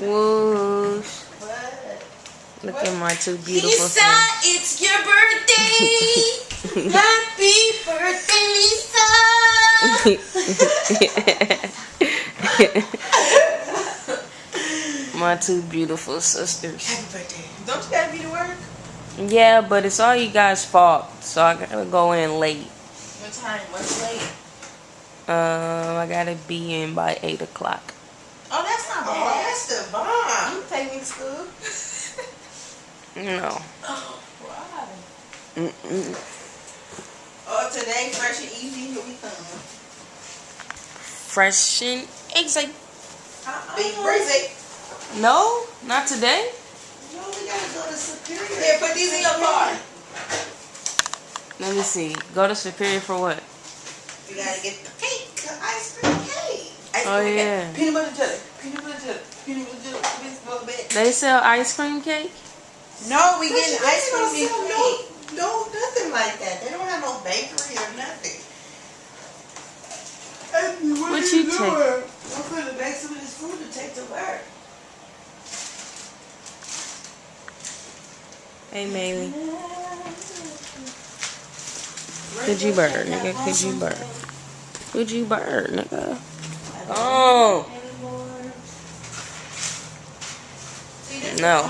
Whoosh. Look at my two beautiful Lisa, sons. it's your birthday. Happy birthday, Lisa. My two beautiful sisters. Happy birthday. Don't you gotta be to work? Yeah, but it's all you guys' fault, so I gotta go in late. What time? What's late? I gotta be in by 8 o'clock. Oh, that's not bad. Oh, that's the bomb. You take me to school? No. Oh, why? Mm-mm. Oh, today, fresh and easy, here we come. Fresh and easy. Big breezy. No, not today. No, we gotta go to Superior. Here, put these in your car. Let me see. Go to Superior for what? We gotta get the cake, ice cream cake. Oh, yeah. Cake. Peanut butter jelly. Peanut butter jelly. Peanut butter jelly. Peanut butter jelly. They sell ice cream cake? No, we getting ice cream cake. No, nothing like that. They don't have no bakery or nothing. What you take? I'm gonna bake some of this food to take to work. Hey, Maylee. Could you bird, nigga? Could you bird? Could you bird, nigga? Oh. No.